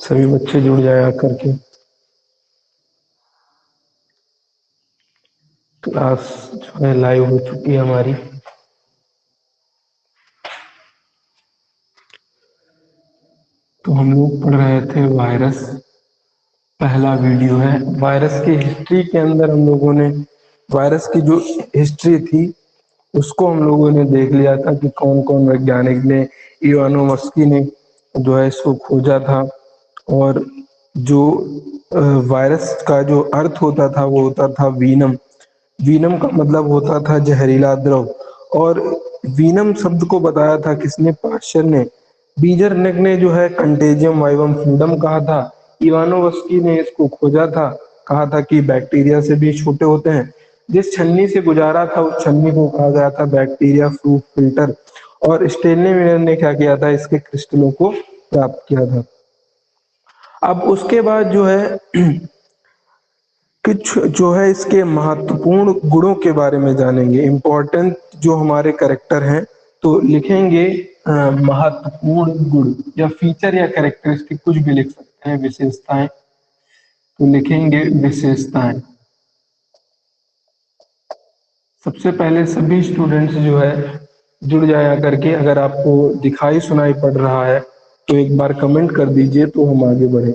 सभी बच्चे जुड़ जाया करके। क्लास जो है लाइव हो चुकी है हमारी। तो हम लोग पढ़ रहे थे वायरस। पहला वीडियो है वायरस की हिस्ट्री के अंदर। हम लोगों ने वायरस की जो हिस्ट्री थी उसको हम लोगों ने देख लिया था कि कौन कौन वैज्ञानिक ने, इवानोव्स्की ने जो है इसको खोजा था। और जो वायरस का जो अर्थ होता था वो होता था वीनम। वीनम का मतलब होता था जहरीला द्रव। और वीनम शब्द को बताया था किसने? पाश्चर ने। बीजरनिक ने जो है कंटेजियम वाइवम फ्लूइडम कहा था। इवानोव्स्की ने इसको खोजा था, कहा था कि बैक्टीरिया से भी छोटे होते हैं। जिस छन्नी से गुजारा था उस छन्नी को कहा गया था बैक्टीरिया फ्रूट फिल्टर। और स्टेनले ने क्या किया था? इसके क्रिस्टलों को प्राप्त किया था। अब उसके बाद जो है कुछ जो है इसके महत्वपूर्ण गुणों के बारे में जानेंगे। इम्पोर्टेंट जो हमारे कैरेक्टर हैं तो लिखेंगे महत्वपूर्ण गुण या फीचर या कैरेक्टरिस्टिक, कुछ भी लिख सकते हैं। विशेषताएं तो लिखेंगे विशेषताएं। सबसे पहले सभी स्टूडेंट्स जो है जुड़ जाया करके। अगर आपको दिखाई सुनाई पड़ रहा है तो एक बार कमेंट कर दीजिए तो हम आगे बढ़े।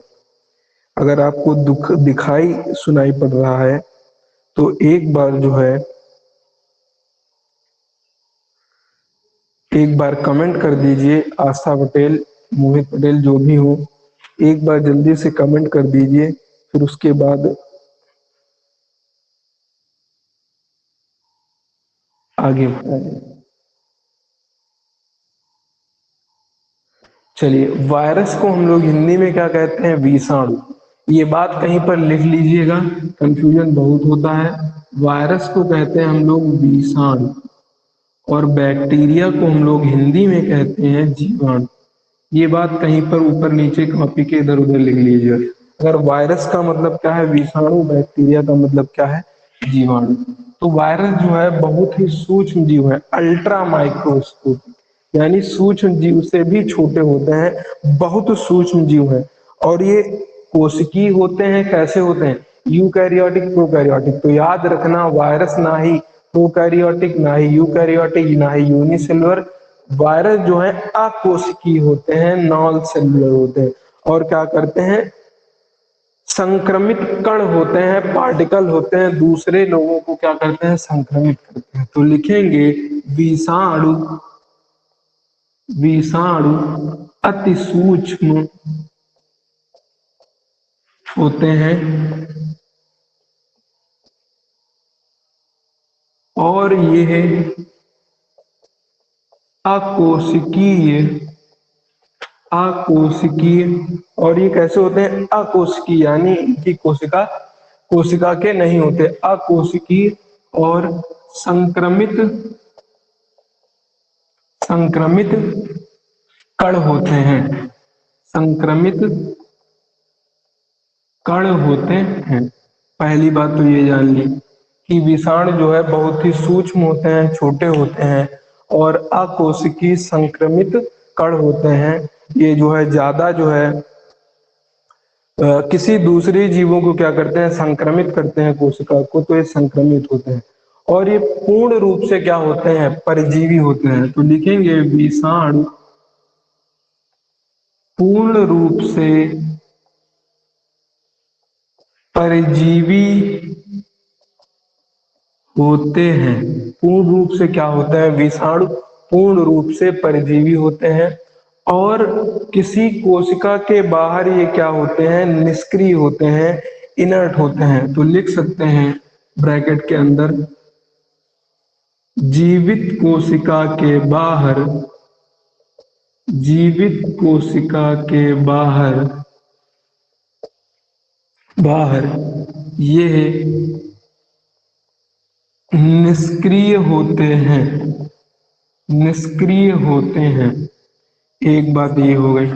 अगर आपको दिखाई सुनाई पड़ रहा है तो एक बार जो है एक बार कमेंट कर दीजिए। आस्था पटेल, मोहित पटेल, जो भी हो, एक बार जल्दी से कमेंट कर दीजिए। फिर उसके बाद आगे बढ़ाएंगे। चलिए, वायरस को हम लोग हिंदी में क्या कहते हैं? विषाणु। ये बात कहीं पर लिख लीजिएगा, कंफ्यूजन बहुत होता है। वायरस को कहते हैं हम लोग विषाणु और बैक्टीरिया को हम लोग हिंदी में कहते हैं जीवाणु। ये बात कहीं पर ऊपर नीचे कॉपी के इधर उधर लिख लीजिए। अगर वायरस का मतलब क्या है? विषाणु। बैक्टीरिया का मतलब क्या है? जीवाणु। तो वायरस जो है बहुत ही सूक्ष्म जीव है, अल्ट्रा माइक्रोस्कोप, यानी सूक्ष्म जीव से भी छोटे होते हैं, बहुत सूक्ष्म जीव है। और ये कोशिकीय होते हैं। कैसे होते हैं? Eukaryotic, prokaryotic. तो याद रखना, वायरस ना ही प्रोकैरियोटिक, ना ही यूकैरियोटिक, ना ही यूनिसेलुलर। वायरस जो है अकोशिकीय होते हैं, नॉन सेलुलर होते हैं। और क्या करते हैं? संक्रमित कण होते हैं, पार्टिकल होते हैं, दूसरे लोगों को क्या करते हैं? संक्रमित करते हैं। तो लिखेंगे विषाणु। विषाणु अति सूक्ष्म होते हैं और यह अकोशिकीय। अकोशिकीय। और ये कैसे होते हैं? अकोशिकीय, यानी इनकी कोशिका के नहीं होते। अकोशिकीय और संक्रमित संक्रमित कण होते हैं। संक्रमित कण होते हैं। पहली बात तो ये जान ली कि विषाणु जो है बहुत ही सूक्ष्म होते हैं, छोटे होते हैं। और अकोशिकीय संक्रमित कण होते हैं। ये जो है ज्यादा जो है किसी दूसरे जीवों को क्या करते हैं? संक्रमित करते हैं कोशिका को, तो ये संक्रमित होते हैं। और ये पूर्ण रूप से क्या होते हैं? परजीवी होते हैं। तो लिखेंगे विषाणु पूर्ण रूप से परजीवी होते हैं। पूर्ण रूप से क्या होता है? विषाणु पूर्ण रूप से परजीवी होते हैं। और किसी कोशिका के बाहर ये क्या होते हैं? निष्क्रिय होते हैं, इनर्ट होते हैं। तो लिख सकते हैं ब्रैकेट के अंदर, जीवित कोशिका के बाहर, जीवित कोशिका के बाहर बाहर ये निष्क्रिय होते हैं। निष्क्रिय होते हैं। एक बात ये हो गई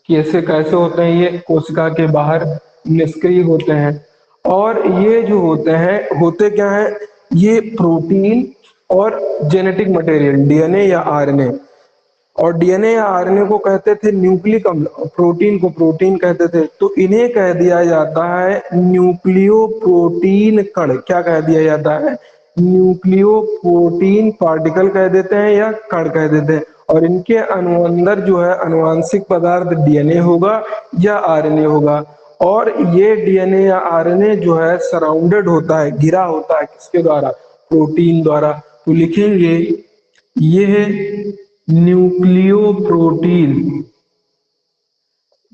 कि ऐसे कैसे होते हैं? ये कोशिका के बाहर निष्क्रिय होते हैं। और ये जो होते हैं, होते क्या है? ये प्रोटीन और जेनेटिक मटेरियल, डीएनए या आरएनए, और डीएनए या आरएनए को कहते थे न्यूक्लिक अम्ल, प्रोटीन को प्रोटीन कहते थे। तो इन्हें कह दिया जाता है न्यूक्लियो प्रोटीन कण। क्या कह दिया जाता है? न्यूक्लियो प्रोटीन पार्टिकल कह देते हैं या कण कह देते हैं। और इनके अंदर जो है अनुवांशिक पदार्थ डीएनए होगा या आरएनए होगा। और ये डीएनए या आरएनए जो है सराउंडेड होता है, घिरा होता है किसके द्वारा? प्रोटीन द्वारा। तो लिखेंगे ये है न्यूक्लियो प्रोटीन,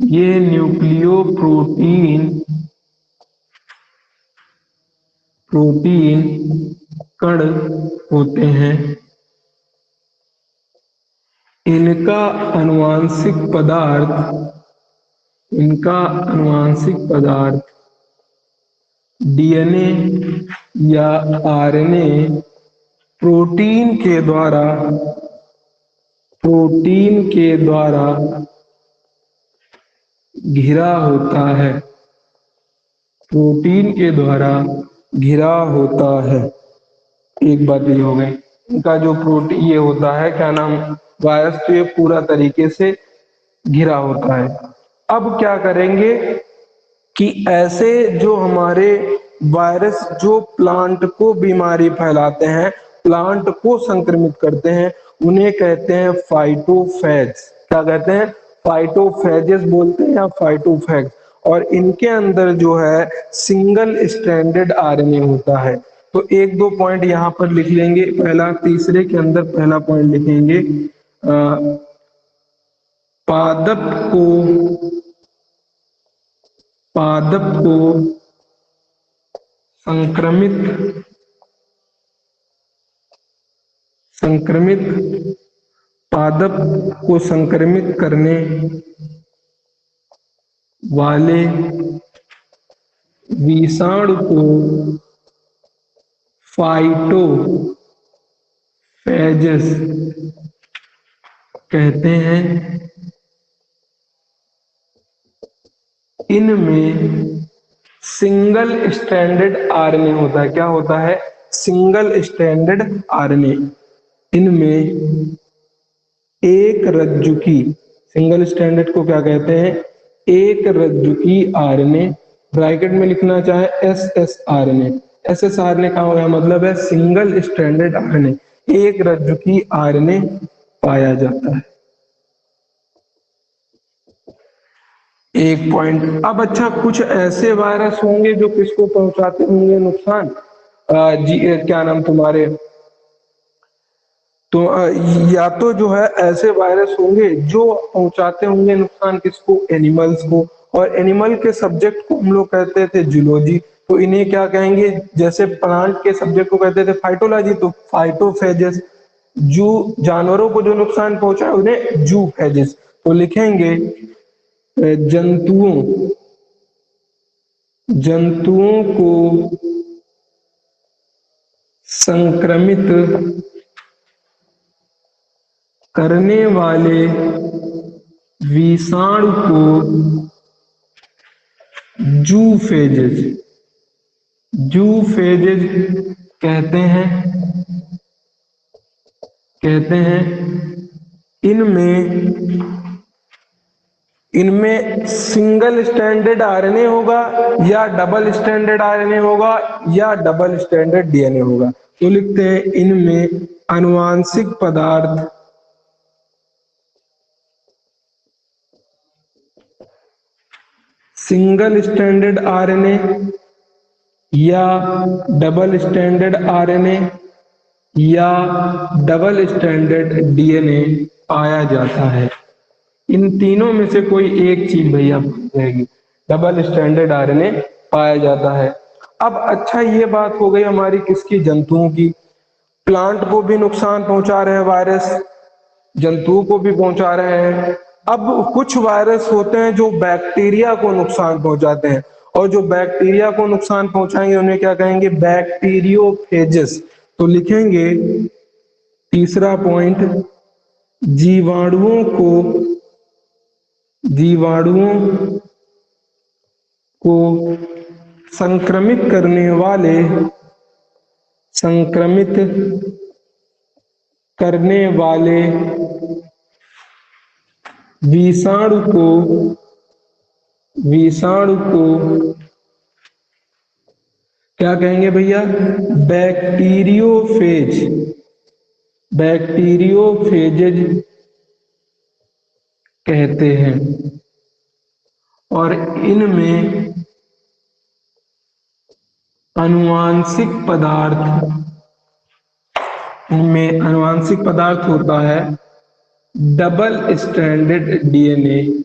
ये न्यूक्लियो प्रोटीन कण होते हैं। इनका आनुवांशिक पदार्थ डीएनए या आरएनए प्रोटीन के द्वारा घिरा होता है, प्रोटीन के द्वारा घिरा होता है। एक बात ये हो गई, इनका जो प्रोटीन ये होता है क्या नाम, वायरस, तो ये पूरा तरीके से घिरा होता है। अब क्या करेंगे कि ऐसे जो हमारे वायरस जो प्लांट को बीमारी फैलाते हैं, प्लांट को संक्रमित करते हैं, उन्हें कहते हैं फाइटोफेज। क्या कहते हैं? फाइटोफेजेस बोलते हैं या फाइटोफेज। और इनके अंदर जो है सिंगल स्ट्रैंडेड आरएनए होता है। तो एक दो पॉइंट यहाँ पर लिख लेंगे। पहला, तीसरे के अंदर पहला पॉइंट लिखेंगे, पादप को पादप को संक्रमित करने वाले विषाणु को फाइटोफेजेस कहते हैं। इनमें सिंगल स्ट्रैंडेड आरएनए होता है। क्या होता है? Single stranded RNA. इनमें एक रज्जुकी, सिंगल स्ट्रैंडेड को क्या कहते हैं? एक रज्जुकी आरएनए, ब्रैकेट में लिखना चाहे एसएसआरएनए। एसएसआरएनए का होगा मतलब है सिंगल स्ट्रैंडेड आरएनए, एक रज्जुकी आरएनए पाया जाता है। एक पॉइंट। अब अच्छा, कुछ ऐसे वायरस होंगे जो किसको पहुंचाते होंगे नुकसान? क्या नाम तुम्हारे, तो या तो जो है ऐसे वायरस होंगे जो पहुंचाते होंगे नुकसान किसको? एनिमल्स को। और एनिमल के सब्जेक्ट को हम लोग कहते थे जूलॉजी। तो इन्हें क्या कहेंगे? जैसे प्लांट के सब्जेक्ट को कहते थे फाइटोलॉजी, तो फाइटोफेजेस। जू जानवरों को जो नुकसान पहुंचाए उन्हें जूफेजेस। तो लिखेंगे जंतुओं को संक्रमित करने वाले विषाणु को जूफेजेस कहते हैं। इनमें सिंगल स्ट्रैंडेड आरएनए होगा या डबल स्ट्रैंडेड आरएनए होगा या डबल स्ट्रैंडेड डीएनए होगा। तो लिखते हैं इनमें आनुवांशिक पदार्थ सिंगल स्ट्रैंडेड आरएनए या डबल स्ट्रैंडेड आरएनए या डबल स्ट्रैंडेड डीएनए पाया जाता है। इन तीनों में से कोई एक चीज भैया रहेगी, डबल स्ट्रैंडेड आरएनए पाया जाता है। अब अच्छा, ये बात हो गई हमारी किसकी? जंतुओं की। प्लांट को भी नुकसान पहुंचा रहे हैं वायरस, जंतुओं को भी पहुंचा रहे हैं। अब कुछ वायरस होते हैं जो बैक्टीरिया को नुकसान पहुंचाते हैं, और जो बैक्टीरिया को नुकसान पहुंचाएंगे उन्हें क्या कहेंगे? बैक्टीरियोफेजेस। तो लिखेंगे तीसरा पॉइंट, जीवाणुओं को संक्रमित करने वाले विषाणु को क्या कहेंगे भैया? बैक्टीरियोफेज। बैक्टीरियोफेजेज कहते हैं। और इनमें अनुवांशिक पदार्थ इनमें अनुवांशिक पदार्थ होता है डबल स्ट्रैंडेड डीएनए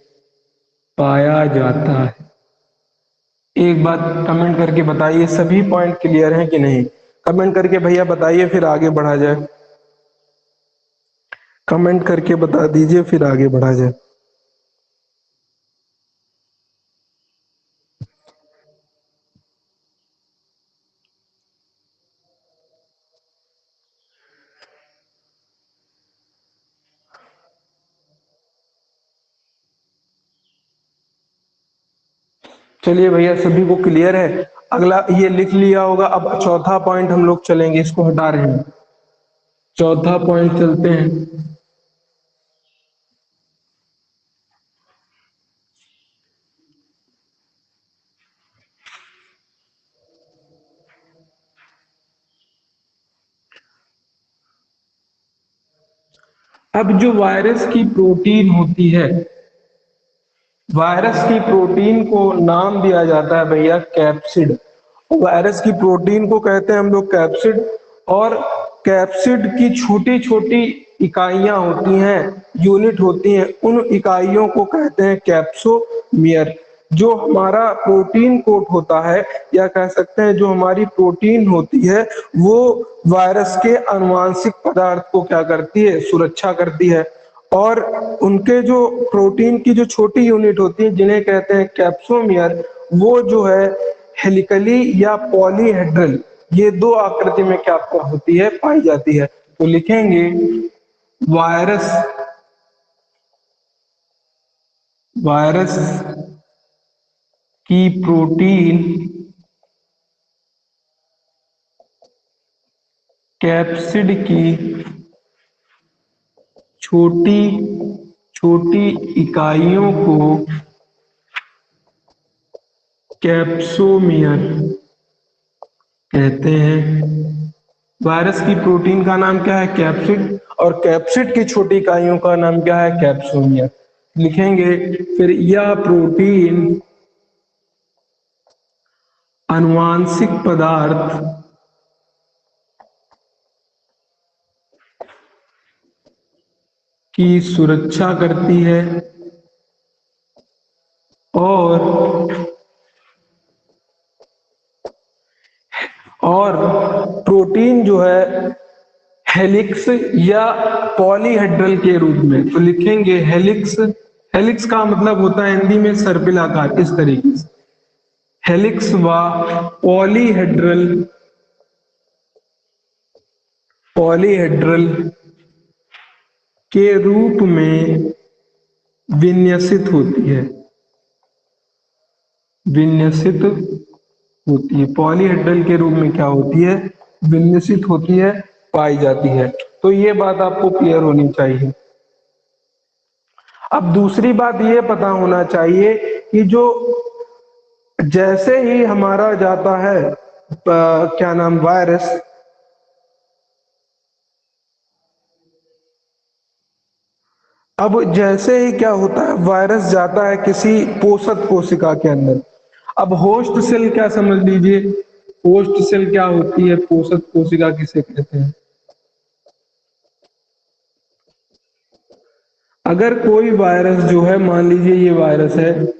पाया जाता है। एक बात कमेंट करके बताइए, सभी पॉइंट क्लियर हैं कि नहीं? कमेंट करके भैया बताइए, फिर आगे बढ़ा जाए। कमेंट करके बता दीजिए, फिर आगे बढ़ा जाए। चलिए भैया, सभी को क्लियर है? अगला ये लिख लिया होगा। अब चौथा पॉइंट हम लोग चलेंगे, इसको हटा रहे हैं। चौथा पॉइंट चलते हैं। अब जो वायरस की प्रोटीन होती है, वायरस की प्रोटीन को नाम दिया जाता है भैया कैप्सिड। वायरस की प्रोटीन को कहते हैं हम लोग कैप्सिड। और कैप्सिड की छोटी छोटी इकाइयां होती हैं, यूनिट होती हैं, उन इकाइयों को कहते हैं कैप्सोमियर। जो हमारा प्रोटीन कोट होता है, या कह सकते हैं जो हमारी प्रोटीन होती है, वो वायरस के आनुवांशिक पदार्थ को क्या करती है? सुरक्षा करती है। और उनके जो प्रोटीन की जो छोटी यूनिट होती है, जिन्हें कहते हैं कैप्सोमियर, वो जो है हेलिकली या पॉलीहेड्रल, ये दो आकृति में क्या होती है? पाई जाती है। तो लिखेंगे वायरस वायरस की प्रोटीन कैप्सिड की छोटी छोटी इकाइयों को कैप्सोमियर कहते हैं। वायरस की प्रोटीन का नाम क्या है? कैप्सिड। और कैप्सिड की छोटी इकाइयों का नाम क्या है? कैप्सोमियर। लिखेंगे फिर, यह प्रोटीन आनुवांशिक पदार्थ की सुरक्षा करती है और प्रोटीन जो है हेलिक्स या पॉलीहेड्रल के रूप में। तो लिखेंगे हेलिक्स। हेलिक्स का मतलब होता है हिंदी में सर्पिलाकार, इस तरीके से। हेलिक्स व पॉलीहेड्रल पॉलीहेड्रल के रूप में विन्यसित होती है। विन्यसित होती है, पॉलीहेड्रल के रूप में क्या होती है? विन्यसित होती है, पाई जाती है। तो ये बात आपको क्लियर होनी चाहिए। अब दूसरी बात ये पता होना चाहिए कि जो जैसे ही हमारा जाता है क्या नाम, वायरस, अब जैसे ही क्या होता है, वायरस जाता है किसी पोषक कोशिका के अंदर। अब होस्ट सेल क्या समझ लीजिए, होस्ट सेल क्या होती है, पोषक कोशिका किसे कहते हैं? अगर कोई वायरस जो है, मान लीजिए ये वायरस है,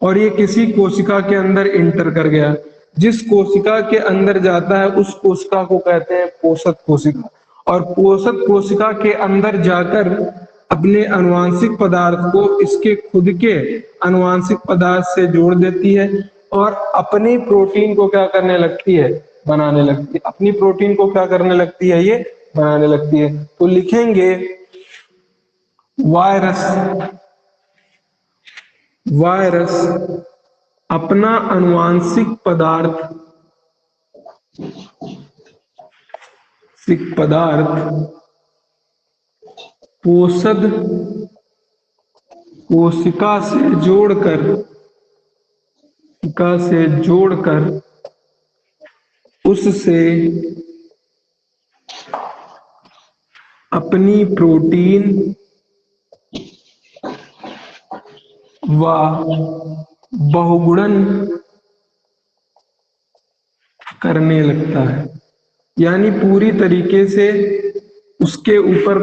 और ये किसी कोशिका के अंदर इंटर कर गया, जिस कोशिका के अंदर जाता है उस कोशिका को कहते हैं पोषक कोशिका। और पोषक कोशिका के अंदर जाकर अपने आनुवांशिक पदार्थ को इसके खुद के आनुवांशिक पदार्थ से जोड़ देती है, और अपनी प्रोटीन को क्या करने लगती है? बनाने लगती है। अपनी प्रोटीन को क्या करने लगती है? ये बनाने लगती है। तो लिखेंगे वायरस वायरस अपना आनुवांशिक पदार्थ पोषक कोशिका से जोड़कर उससे अपनी प्रोटीन व बहुगुणन करने लगता है। यानी पूरी तरीके से उसके ऊपर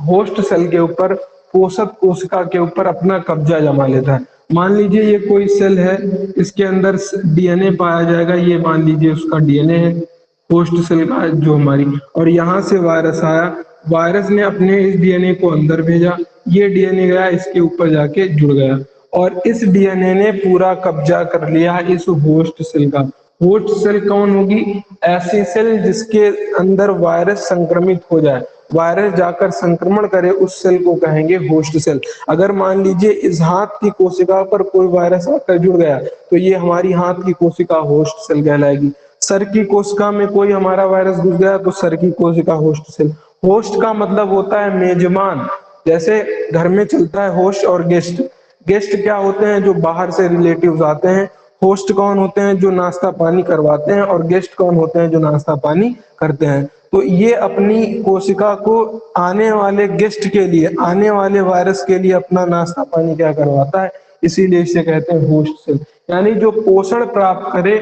होस्ट सेल के ऊपर, पोषक कोशिका के ऊपर अपना कब्जा जमा लेता है। मान लीजिए ये कोई सेल है, इसके अंदर डीएनए पाया जाएगा, ये मान लीजिए उसका डीएनए है होस्ट सेल का जो हमारी, और यहाँ से वायरस आया, वायरस ने अपने इस डीएनए को अंदर भेजा, ये डीएनए गया इसके ऊपर जाके जुड़ गया और इस डीएनए ने पूरा कब्जा कर लिया इस होस्ट सेल का। होस्ट सेल कौन होगी? ऐसी सेल जिसके अंदर वायरस संक्रमित हो जाए, वायरस जाकर संक्रमण करे, उस सेल को कहेंगे होस्ट सेल। अगर मान लीजिए इस हाथ की कोशिका पर कोई वायरस आकर जुड़ गया तो ये हमारी हाथ की कोशिका होस्ट सेल कहलाएगी। सर की कोशिका में कोई हमारा वायरस घुस गया तो सर की कोशिका होस्ट सेल। होस्ट का मतलब होता है मेजबान। जैसे घर में चलता है होस्ट और गेस्ट। गेस्ट क्या होते हैं? जो बाहर से रिलेटिव्स आते हैं। होस्ट कौन होते हैं? जो नाश्ता पानी करवाते हैं। और गेस्ट कौन होते हैं? जो नाश्ता पानी करते हैं। तो ये अपनी कोशिका को आने वाले गेस्ट के लिए, आने वाले वायरस के लिए अपना नाश्ता पानी क्या करवाता है, इसीलिए इसे कहते हैं होस्ट सेल। यानी जो पोषण प्राप्त करे,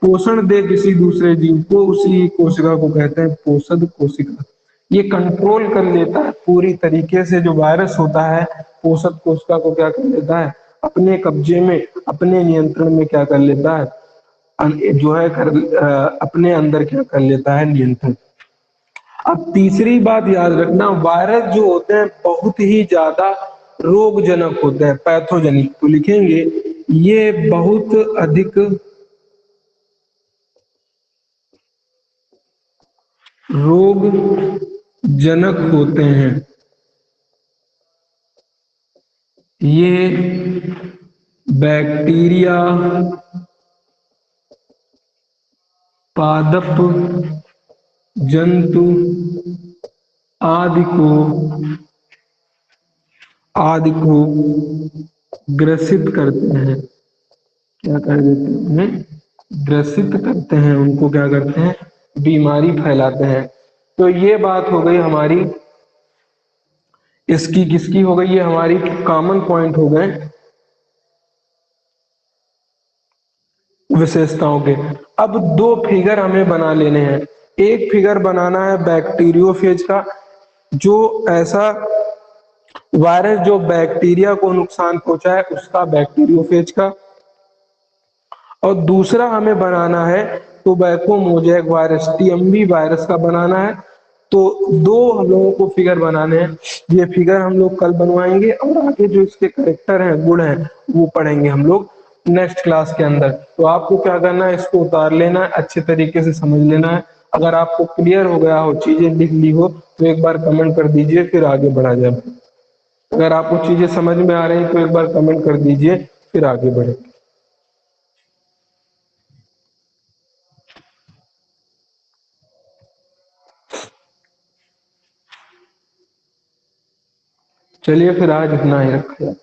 पोषण दे किसी दूसरे जीव को, उसी कोशिका को कहते हैं पोषक कोशिका। ये कंट्रोल कर लेता है पूरी तरीके से, जो वायरस होता है पोषक कोशिका को क्या कर लेता है, अपने कब्जे में, अपने नियंत्रण में क्या कर लेता है, जो है अपने अंदर क्या कर लेता है, नियंत्रण। अब तीसरी बात याद रखना, वायरस जो होते हैं बहुत ही ज्यादा रोगजनक होते हैं, पैथोजेनिक। तो लिखेंगे ये बहुत अधिक रोगजनक होते हैं। ये बैक्टीरिया, पादप जंतु आदि को ग्रसित करते हैं। क्या कर देते हैं? ग्रसित करते हैं, उनको क्या करते हैं, बीमारी फैलाते हैं। तो ये बात हो गई हमारी, इसकी किसकी हो गई, ये हमारी कॉमन पॉइंट हो गए विशेषताओं के। अब दो फिगर हमें बना लेने हैं। एक फिगर बनाना है बैक्टीरियोफेज का, जो ऐसा वायरस जो बैक्टीरिया को नुकसान पहुंचाए उसका, बैक्टीरियोफेज का। और दूसरा हमें बनाना है tobacco mosaic virus, TMV virus का बनाना है। तो दो हम लोगों को फिगर बनाने हैं। ये फिगर हम लोग कल बनवाएंगे और आगे जो इसके करेक्टर हैं, गुण हैं, वो पढ़ेंगे हम लोग नेक्स्ट क्लास के अंदर। तो आपको क्या करना है, इसको उतार लेना है, अच्छे तरीके से समझ लेना है। अगर आपको क्लियर हो गया हो, चीजें लिख ली हो, तो एक बार कमेंट कर दीजिए, फिर आगे बढ़ा जाए। अगर आपको चीजें समझ में आ रही हैं तो एक बार कमेंट कर दीजिए, फिर आगे बढ़े। चलिए फिर आज इतना ही रखते हैं।